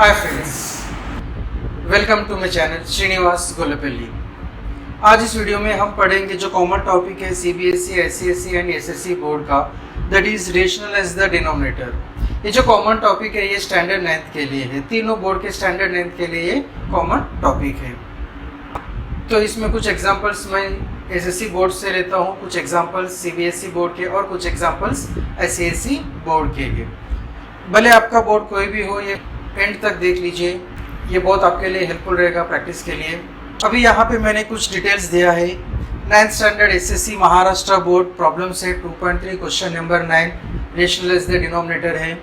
Hi friends, welcome to my channel Srinivas Golpalli. आज इस वीडियो में हम पढ़ेंगे जो कॉमन टॉपिक है CBSE, SCSC and SSC board का, that is rational as the denominator. ये जो कॉमन टॉपिक है ये स्टैंडर्ड 9th के लिए है। तीनों बोर्ड के स्टैंडर्ड 9th के लिए ये कॉमन टॉपिक है। तो इसमें कुछ एग्जांपल्स मैं एसएससी बोर्ड से लेता हूँ, कुछ एग्जांपल्स सीबीएसई बोर्ड के और कुछ एग्जांपल्स एससीएससी बोर्ड के लिए। भले आपका बोर्ड कोई भी हो, ये एंड तक देख लीजिए, ये बहुत आपके लिए हेल्पफुल रहेगा प्रैक्टिस के लिए। अभी यहाँ पे मैंने कुछ डिटेल्स दिया है। 9th standard SSC Maharashtra board problem set 2.3 question number 9 rational as the denominator है।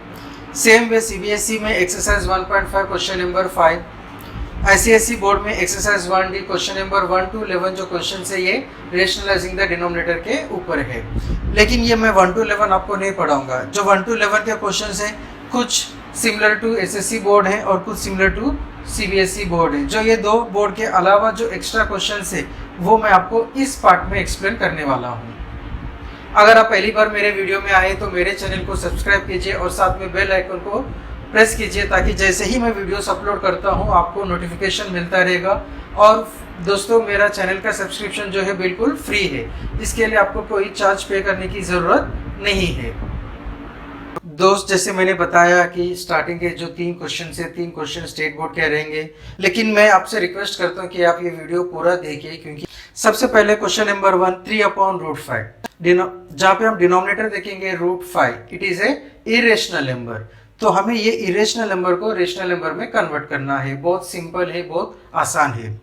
सेम वे सीबीएसई में exercise 1.5 question number 5, ICSE board में exercise 1D question number 1 to 11 जो क्वेश्चन है ये रेशनलाइजिंग द डिनोमिनेटर के ऊपर है। लेकिन ये मैं 1 to 11 आपको नहीं पढ़ाऊंगा। जो 1 to 11 के क्वेश्चन है कुछ सिमिलर टू एसएससी बोर्ड है और कुछ सिमिलर टू सीबीएसई बोर्ड है। जो ये दो बोर्ड के अलावा जो एक्स्ट्रा क्वेश्चंस है वो मैं आपको इस पार्ट में एक्सप्लेन करने वाला हूँ। अगर आप पहली बार मेरे वीडियो में आए तो मेरे चैनल को सब्सक्राइब कीजिए और साथ में बेल आइकन को प्रेस कीजिए ताकि जैसे ही मैं वीडियोस अपलोड करता हूँ आपको नोटिफिकेशन मिलता रहेगा। और दोस्तों, मेरा चैनल का सब्सक्रिप्शन जो है बिल्कुल फ्री है, इसके लिए आपको कोई चार्ज पे करने की ज़रूरत नहीं है। दोस्त, जैसे मैंने बताया कि स्टार्टिंग के जो 3 क्वेश्चन से 3 क्वेश्चन स्टेट बोर्ड के रहेंगे, लेकिन मैं आपसे रिक्वेस्ट करता हूँ कि आप ये वीडियो पूरा देखिए, क्योंकि सबसे पहले क्वेश्चन नंबर 1 3/√5, जहाँ पे हम डिनोमिनेटर देखेंगे √5, it is A irrational number. तो हमें ये इरेशनल नंबर को रेशनल नंबर में कन्वर्ट करना है। बहुत सिंपल है, बहुत आसान है।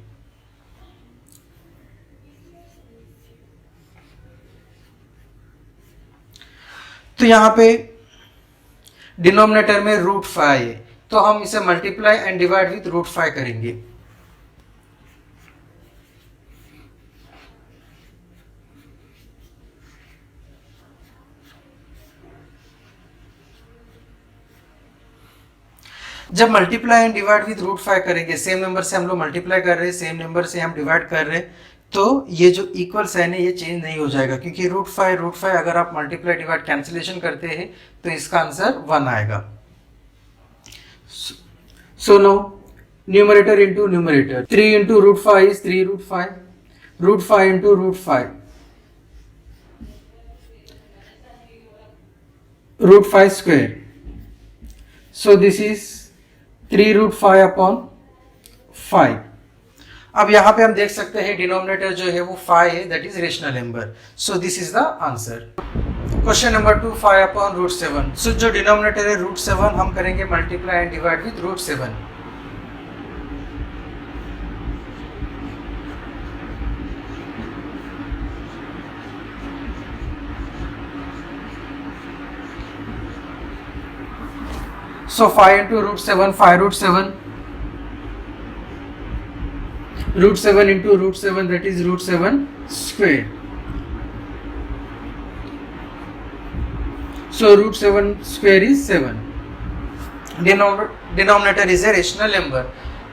तो यहाँ पे डिनोमिनेटर में √5 है, तो हम इसे मल्टीप्लाई एंड डिवाइड विथ √5 करेंगे। जब मल्टीप्लाई एंड डिवाइड विथ √5 करेंगे, सेम नंबर से हम लोग मल्टीप्लाई कर रहे हैं, सेम नंबर से हम डिवाइड कर रहे हैं, तो ये जो इक्वल साइन है ये चेंज नहीं हो जाएगा, क्योंकि √5 अगर आप मल्टीप्लाई डिवाइड कैंसिलेशन करते हैं तो इसका आंसर 1 आएगा। So now numerator into numerator, 3 into √5 is 3√5, √5 into √5, √5 square. So this is 3√5 upon 5. अब यहाँ पे हम देख सकते हैं डिनोमिनेटर जो है वो 5 है, that is rational number. So this is the answer. Question number 2 5/√7। सो जो डिनोमिनेटर है √7 हम करेंगे multiply and divide with √7। So 5 into √7, 5√7, √7 into √7, that is √7 square. So √7 square is 7. Denominator is a rational number.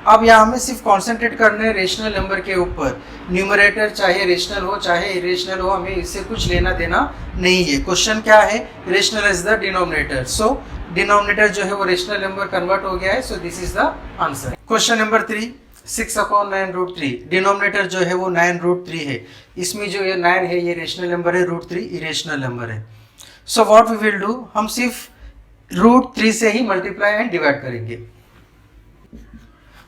अब यहाँ हमें सिर्फ कॉन्सेंट्रेट करना है रेशनल नंबर के ऊपर। न्यूमरेटर चाहे रेशनल हो चाहे इरेशनल हो, हमें इससे कुछ लेना देना नहीं है। क्वेश्चन क्या है? Rational is the denominator. So denominator जो है वो रेशनल नंबर कन्वर्ट हो गया है। So this is the answer. Question number 3 6/9√3। Denominator जो है वो 9√3 है। इसमें जो ये 9 है ये रेशनल नंबर है, √3 इरेशनल नंबर है। So what we will do, हम सिर्फ √3 से ही मल्टीप्लाई एंड डिवाइड करेंगे।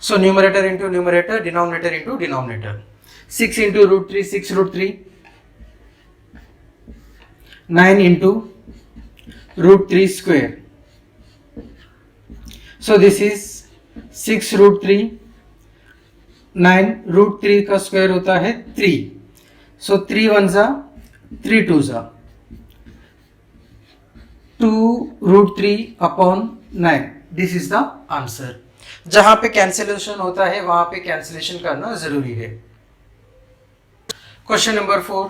So numerator into numerator, denominator into denominator. 6 into √3, 6√3, 9 into √3 square. So this is 6√3, 9 √3 का स्क्वायर होता है 3. So 3 1s are 3 2s are 2√3 upon 9. This is the answer. जहां पे कैंसिलेशन होता है वहां पे कैंसिलेशन करना जरूरी है। Question number 4।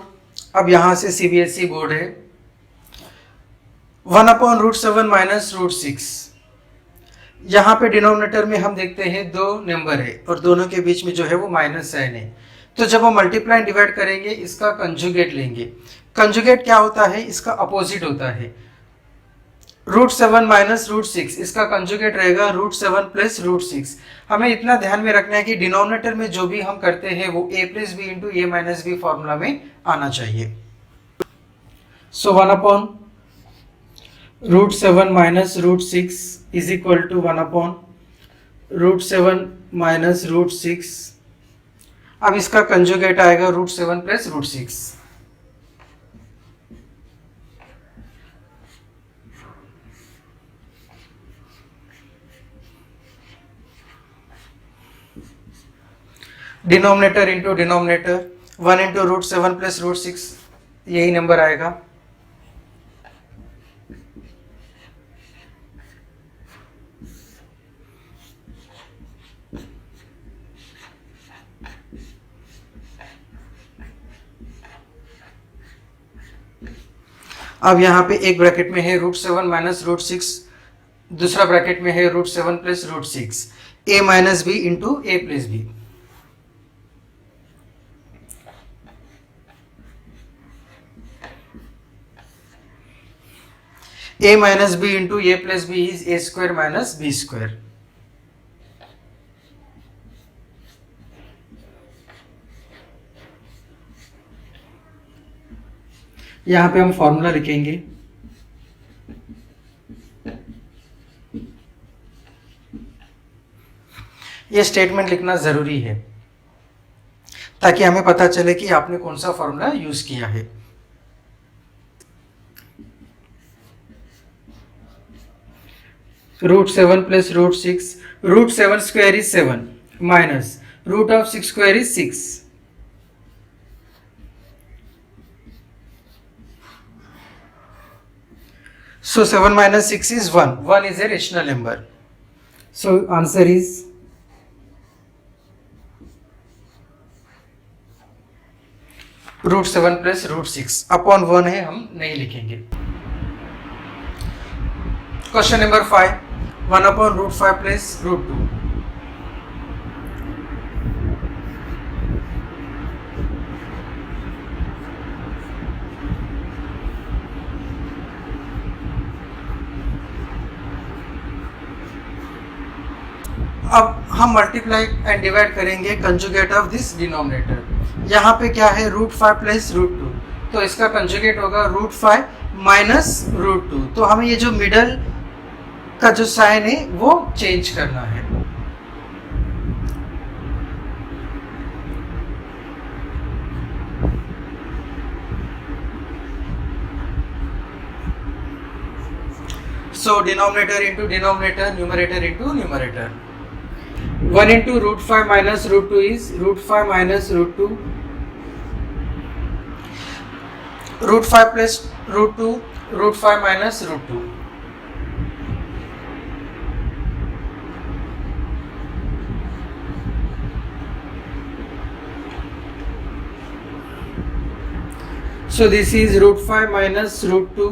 अब यहां से सीबीएसई बोर्ड है। 1/√7 माइनस √6। यहाँ पे डिनोमिनेटर में हम देखते हैं 2 नंबर है और दोनों के बीच में जो है वो माइनस साइन है। तो जब हम मल्टीप्लाई डिवाइड करेंगे इसका कंजुगेट लेंगे। कंजुगेट क्या होता है? इसका अपोजिट होता है। रूट 7 माइनस रूट 6, इसका कंजुगेट रहेगा रूट 7 प्लस रूट 6। हमें इतना ध्यान में रखना है कि डिनोमिनेटर में जो भी हम करते हैं वो a plus b into a minus b formula में आना चाहिए। So 1 upon root 7 minus root 6 is equal to 1 upon root 7 minus root 6। अब इसका कंजुगेट आएगा root 7 plus root 6। Denominator into denominator 1 into root 7 plus root 6, यही number आएगा। अब यहाँ पे एक ब्रैकेट में है रूट 7 माइनस रूट 6, दूसरा ब्रैकेट में है root 7 plus root 6, a minus b into a plus b. a minus b into a plus b is a square minus b square. यहां पे हम फॉर्मूला लिखेंगे। ये स्टेटमेंट लिखना जरूरी है ताकि हमें पता चले कि आपने कौन सा फॉर्मूला यूज किया है। Root 7 plus root 6, root 7 square is 7 minus root of 6 square is 6। So 7 minus 6 is 1. 1 is a rational number. So answer is root 7 plus root 6 upon 1 है, हम नहीं लिखेंगे। Question number 5, 1 upon root 5 plus root 2। अब हम multiply and divide करेंगे conjugate of this denominator. यहाँ पे क्या है रूट 5 प्लस रूट 2, तो इसका कंजुगेट होगा रूट 5 माइनस रूट 2। तो हमें ये जो मिडल का जो साइन है वो चेंज करना है। So denominator into denominator, numerator into numerator. 1 into root 5 minus root 2 is root 5 minus root 2. Root 5 plus root 2, root 5 minus root 2. So this is root 5 minus root 2.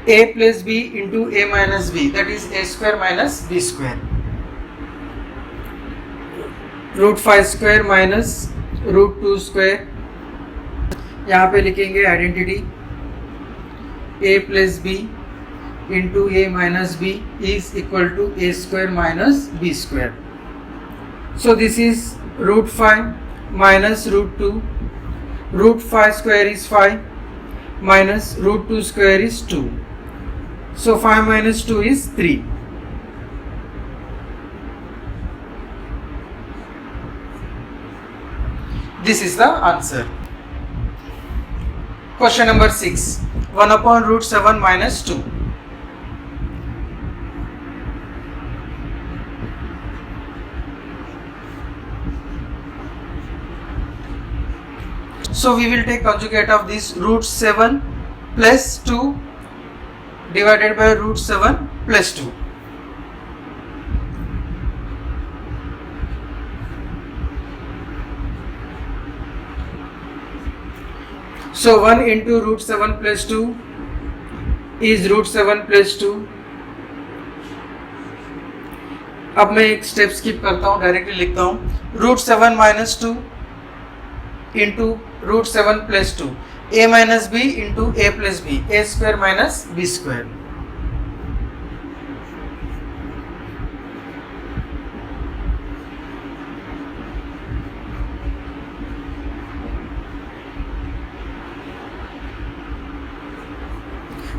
a plus b into a minus b, that is a square minus b square. Root 5 square minus root 2 square. यहाँ पे लिखेंगे identity a plus b into a minus b is equal to a square minus b square. So this is root 5 minus root 2, root 5 square is 5 minus root 2 square is 2. So 5 minus 2 is 3. This is the answer. Question number 6. 1 upon root 7 minus 2. So we will take conjugate of this root 7 plus 2 divided by root 7 plus 2. So 1 into root 7 plus 2 is root 7 plus 2. अब मैं एक step skip करता हूँ, directly लिखता हूँ root 7 minus 2 into root 7 plus 2। a minus b into a plus b, a square minus b square.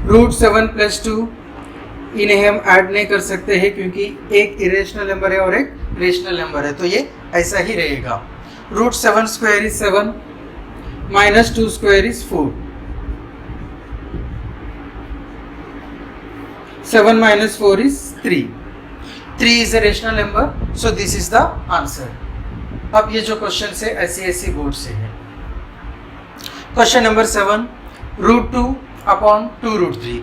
Root 7 plus 2, इन्हें हम add नहीं कर सकते हैं क्योंकि एक इरेशनल नंबर है और एक रेशनल नंबर है, तो ये ऐसा ही रहेगा। Root 7 square is 7 minus 2 square is 4, 7 minus 4 is 3, 3 is a rational number, so this is the answer। अब ये जो क्वेश्चन से SCSE बोर्ड से है। Question number 7, root 2 upon 2 root 3।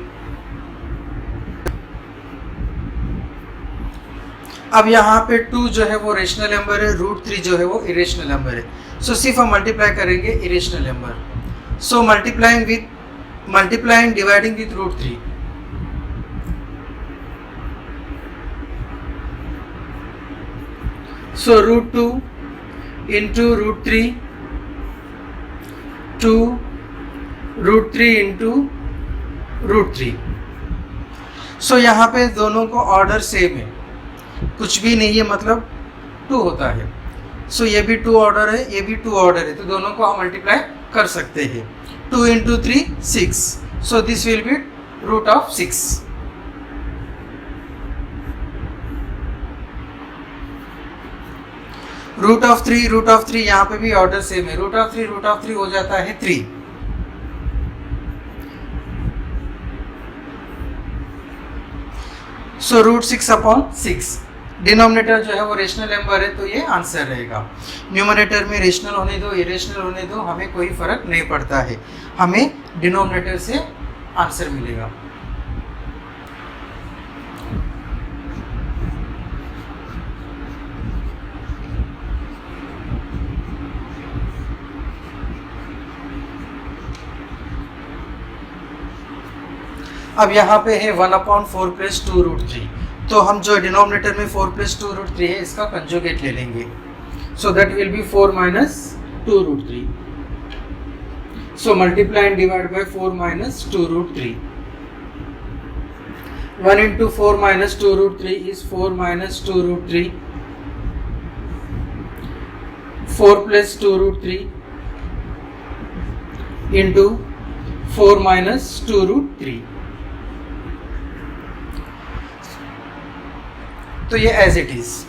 अब यहाँ पे 2 जो है वो रेशनल नंबर है, रूट 3 जो है वो इरेशनल नंबर है, सो सिर्फ हम मल्टीप्लाई करेंगे irrational number. So multiplying dividing with root 3, so root 2 into root 3 2 root 3 into root 3। so यहाँ पे दोनों को ऑर्डर सेम है, कुछ भी नहीं है, मतलब 2 होता है। so ये भी 2 ऑर्डर है, ये भी 2 ऑर्डर है, तो दोनों को हम मल्टीप्लाई कर सकते हैं। 2 into 3 6, so this will be root of 6। Root of 3 यहाँ पे भी ऑर्डर सेम है, रूट ऑफ 3 हो जाता है 3। सो रूट 6 अपॉन 6, डिनोमिनेटर जो है वो रेशनल नंबर है, तो ये आंसर रहेगा। न्यूमरेटर में रेशनल होने दो, इरेशनल होने दो, हमें कोई फर्क नहीं पड़ता है, हमें डिनोमिनेटर से आंसर मिलेगा। अब यहाँ पे है 1/4 प्लस 2 रूट 3, तो हम जो डिनोमिनेटर में 4 प्लस 2 रूट 3 है इसका कंजुगेट ले लेंगे, so that will be 4 minus 2 root 3। So multiply and divide by 4 minus 2 root 3। 1 into 4 minus 2 root 3 is 4 minus 2 root 3, 4 plus 2 root 3 into 4 minus 2 root 3। तो ये as it is.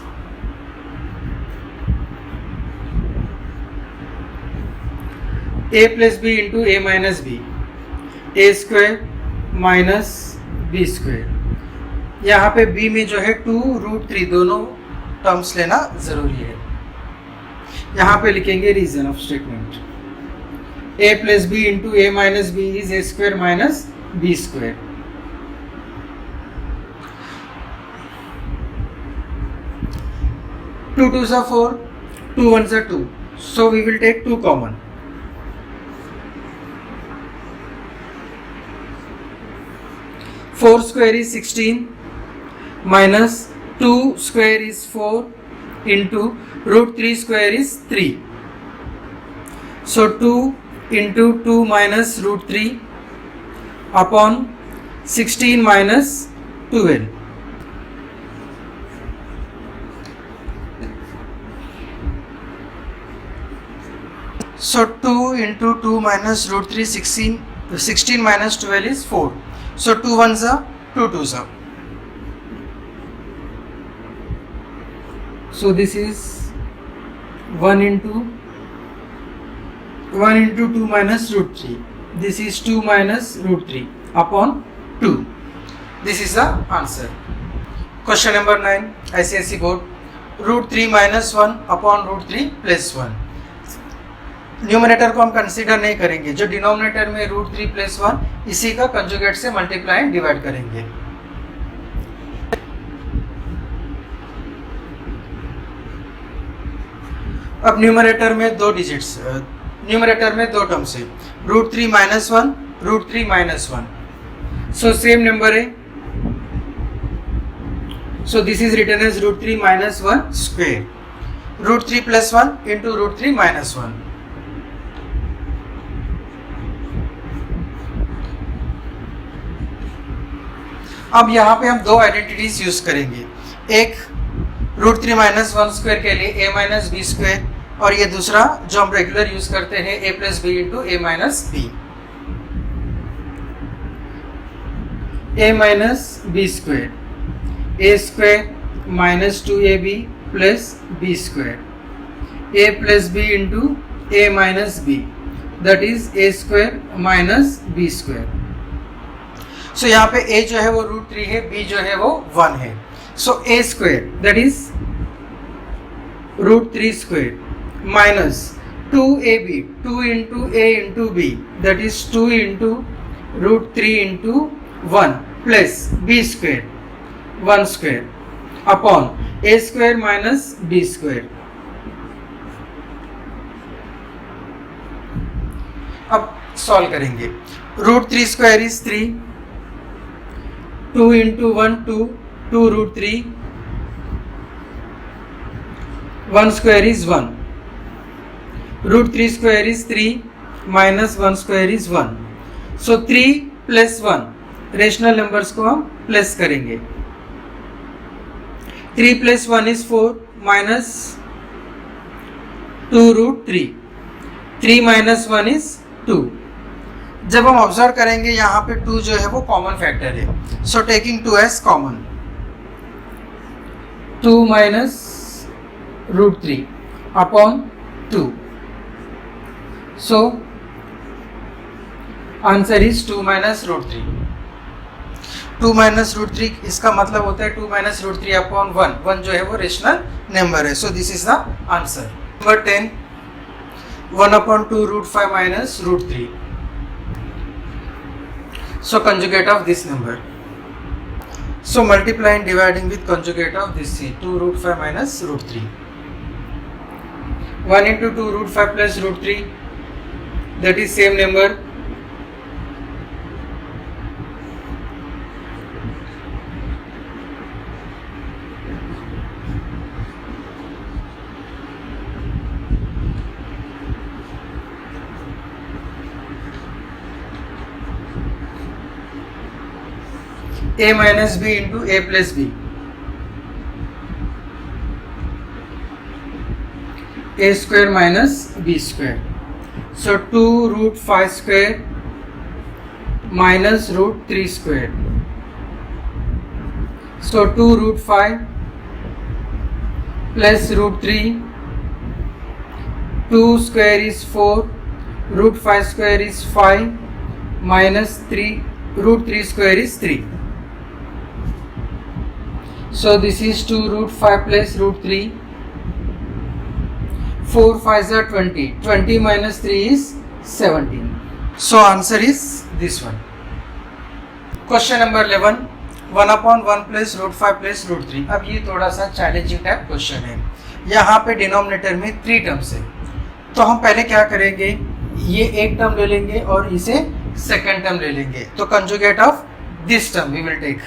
A plus b into a minus b, a square minus b square. यहाँ पे B में जो है 2 root 3 दोनों terms लेना जरूरी है। यहाँ पे लिखेंगे reason of statement, a plus b into a minus b is a square minus b square. Two 2s are 4, 2 1s are 2, so we will take 2 common. 4 square is 16 minus 2 square is 4 into root 3 square is 3. So 2 into 2 minus root 3 upon 16 minus 12. So 2 into 2 minus root 3, 16 minus 12 is 4. So 2 1s are 2 2s are. So this is 1 into 2 minus root 3. This is 2 minus root 3 upon 2. This is the answer. Question number 9, ICSE board. Root 3 minus 1 upon root 3 plus 1. Numerator को हम consider नहीं करेंगे, जो denominator में root 3 plus 1 इसी का conjugate से multiply and divide करेंगे। अब न्यूमरेटर में 2 डिजिट्स, न्यूमरेटर में 2 टर्म्स है, root 3 minus 1, root 3 minus 1। So same number है, so this is written as root 3 minus 1 square, root 3 plus 1 into root 3 minus 1। अब यहाँ पे हम दो आइडेंटिटीज यूज करेंगे, एक √3 - 1 स्क्वायर के लिए a - b स्क्वायर, और ये दूसरा जो हम रेगुलर यूज करते हैं a + b × a - b, a - b square, a square -2ab + b square, a + b × a - b, that is a square - b square. So यहाँ पे a जो है वो √3 है, b जो है वो 1 है। सो a square that is √3 square minus 2ab, 2 × a × b, that is 2 × √3 × 1 plus b square 1 square upon a square minus b square। अब सॉल्व करेंगे। √3 square is 3, 2 × 1 2 √3, 1 square is 1, √3 square is 3 minus 1 square is 1। So 3 plus 1 rational numbers को हम plus करेंगे। 3 plus 1 is 4 minus 2 √3, 3 minus 1 is 2। जब हम observe करेंगे यहाँ पे 2 जो है वो कॉमन फैक्टर है, so taking 2 as common, 2 minus √3 upon 2। So answer is 2 minus √3। 2 minus √3 इसका मतलब होता है 2 minus √3 upon 1। 1 जो है वो रेशनल नंबर है, so this is the answer. Number 10, 1 upon 2 √5 minus √3। So conjugate of this number. So multiply and dividing with conjugate of this c, 2 √5 minus √3। 1 × 2 √5 plus √3, that is same number, a minus b into a plus b, a square minus b square। So 2 √5 square minus √3 square, so 2 √5 plus √3, 2 square is 4, √5 square is 5 minus 3 √3 square is 3। So this is 2 √5 plus √3, 4 5s are 20, 20 minus 3 is 17। So answer is this one। Question number 11, 1 upon 1 plus √5 plus √3। अब ये थोड़ा सा challenging type question है। यहाँ पे denominator में 3 terms है, तो हम पहले क्या करेंगे, ये एक टर्म ले लेंगे और इसे सेकेंड टर्म ले लेंगे। तो conjugate of this term we will take,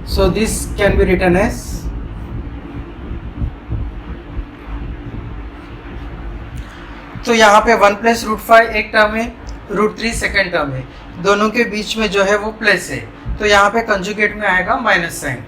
so this can be written as तो यहाँ पे 1 plus √5 एक टर्म है, √3 सेकेंड टर्म है, दोनों के बीच में जो है वो प्लस है, तो यहाँ पे कंजुगेट में आएगा minus sign.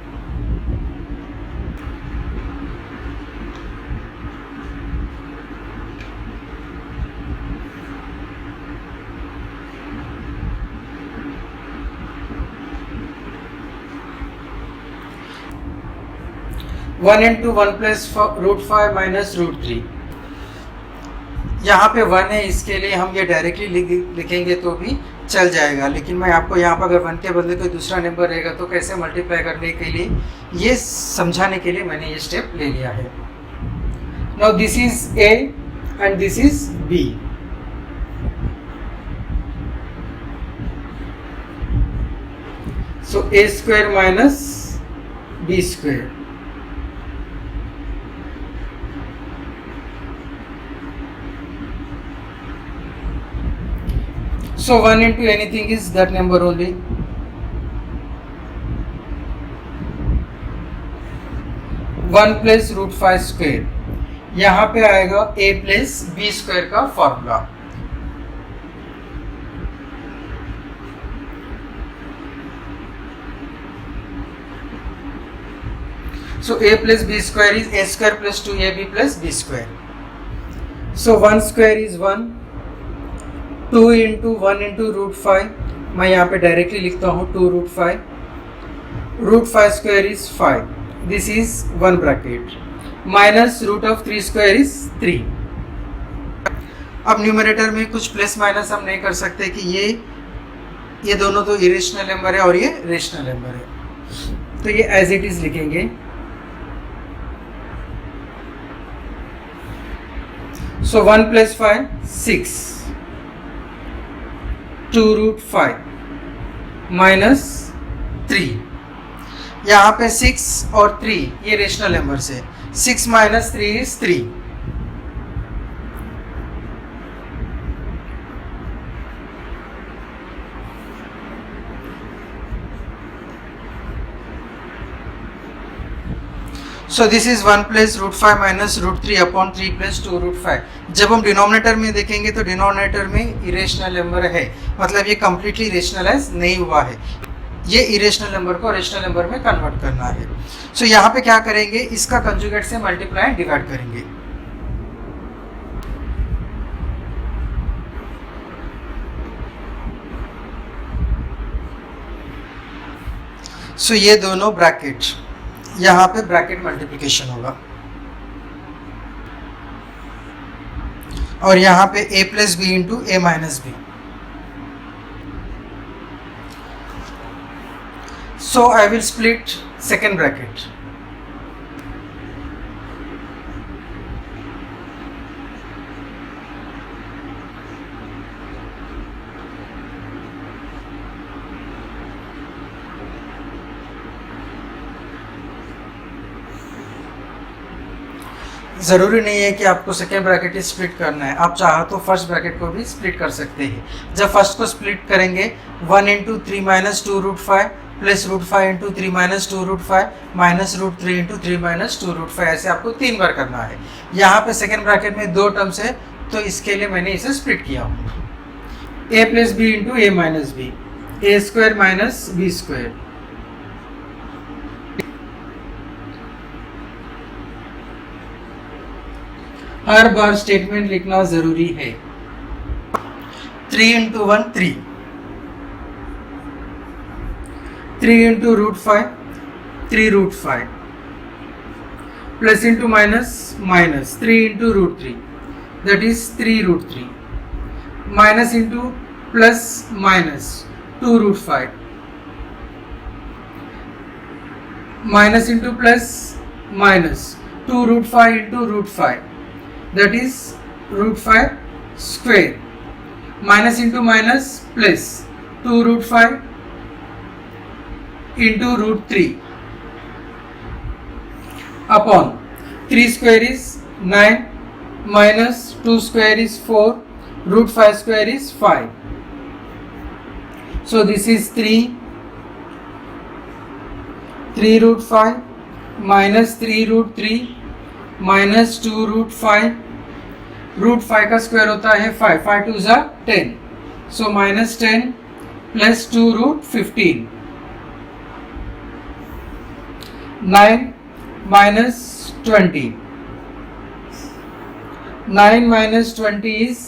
One into 1 plus √5 minus √3, यहाँ पे 1 है, इसके लिए हम ये डायरेक्टली लिखेंगे तो भी चल जाएगा, लेकिन मैं आपको यहाँ पर अगर 1 के बदले कोई दूसरा नंबर रहेगा तो कैसे मल्टीप्लाई करने के लिए ये समझाने के लिए मैंने ये स्टेप ले लिया है। Now this is a and this is b। So a square minus b square, so 1 into anything is that number only। 1 plus √5 square, यहाँ पे आएगा a plus b स्क्वायर का formula. So a plus b square is a square plus 2ab plus b square. So 1 square is 1, 2 into 1 into root 5, मैं यहाँ पे directly लिखता हूँ 2 root 5, root 5 square is 5, this is 1 bracket, minus root of 3 square is 3. अब numerator में कुछ plus minus हम नहीं कर सकते कि ये दोनों तो इरेशनल नंबर है और ये रेशनल नंबर है, तो ये एज इट इज लिखेंगे. So 1 plus 5, 6, 2 root 5 minus 3. यहाँ पे 6 और 3 ये रेशनल नंबर से, 6 minus 3 is 3. So this is 1 plus root 5 minus root 3 upon 3 plus 2 root 5. जब हम डिनोमिनेटर में देखेंगे तो डिनोमिनेटर में इरेशनल नंबर है, मतलब ये कम्प्लीटली रेशनलाइज नहीं हुआ है, ये इरेशनल नंबर को रेशनल नंबर में कन्वर्ट करना है. सो यहाँ पे क्या करेंगे, इसका कंजुगेट से मल्टीप्लाई डिवाइड करेंगे. सो ये दोनों ब्रैकेट, यहाँ पे ब्रैकेट मल्टीप्लिकेशन होगा और यहाँ पे a plus b into a minus b. So I will split second bracket. ज़रूरी नहीं है कि आपको सेकेंड ब्रैकेट ही स्प्लिट करना है, आप चाहो तो फर्स्ट ब्रैकेट को भी स्प्लिट कर सकते हैं. जब फर्स्ट को स्प्लिट करेंगे 1 into 3 minus 2 root 5 plus root 5 into 3 minus 2 root 5 minus root 3 into 3 minus 2 root 5, ऐसे आपको 3 बार करना है. यहाँ पे सेकेंड ब्रैकेट में 2 टर्म्स है तो इसके लिए मैंने इसे स्प्लिट किया हूँ. a plus b into a minus b, a square minus b square. हर बार स्टेटमेंट लिखना जरूरी है. 3 into 1 3, 3 into root 5 3 root 5 plus into minus minus 3 into root 3 that is 3 root 3 minus into plus minus 2 root 5 minus into plus minus 2 root 5 into root 5 that is root 5 square minus into minus plus 2 root 5 into root 3 upon 3 square is 9 minus 2 square is 4 root 5 square is 5. So this is 3 root 5 minus 3 root 3 minus 2 root 5, root 5 का square होता है 5, 5 2 ज़ा 10, so minus 10 plus 2 root 15, 9 minus 20, 9 minus 20 is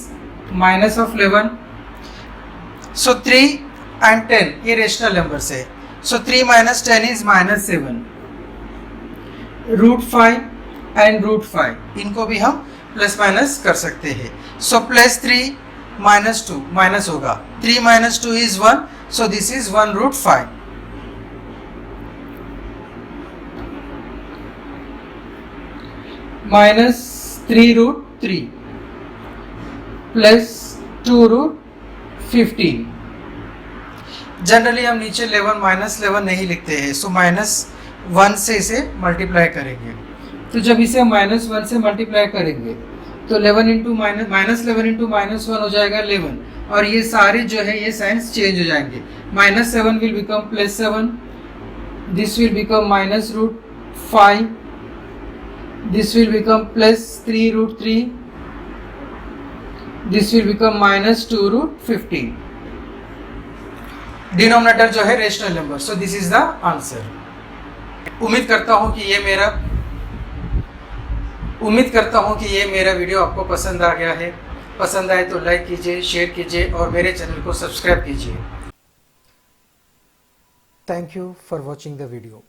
minus of 11. So 3 and 10 ये rational numbers है, so 3 minus 10 is minus 7. Root 5 and root 5 इनको भी हम plus minus कर सकते हैं. सो प्लस 3 माइनस 2 माइनस होगा, 3 minus 2 is 1, so this is 1 root 5. Minus 3 root 3 plus 2 root 15. Generally हम नीचे 11 माइनस 11 नहीं लिखते हैं, सो माइनस 1 से इसे मल्टीप्लाई करेंगे. तो जब इसे माइनस 1 से मल्टीप्लाई करेंगे तो 11 इंटू माइनस 11 इंटू माइनस 1 हो जाएगा 11, और ये सारे जो है ये साइंस चेंज हो जाएंगे. Minus 7 will become plus 7, this will become minus root 5, this will become plus 3 root 3, this will become minus 2 root 15. Denominator जो है rational number, so this is the answer. उम्मीद करता हूँ कि ये मेरा वीडियो आपको पसंद आ गया है। पसंद आए तो लाइक कीजिए, शेयर कीजिए और मेरे चैनल को सब्सक्राइब कीजिए। Thank you for watching the video.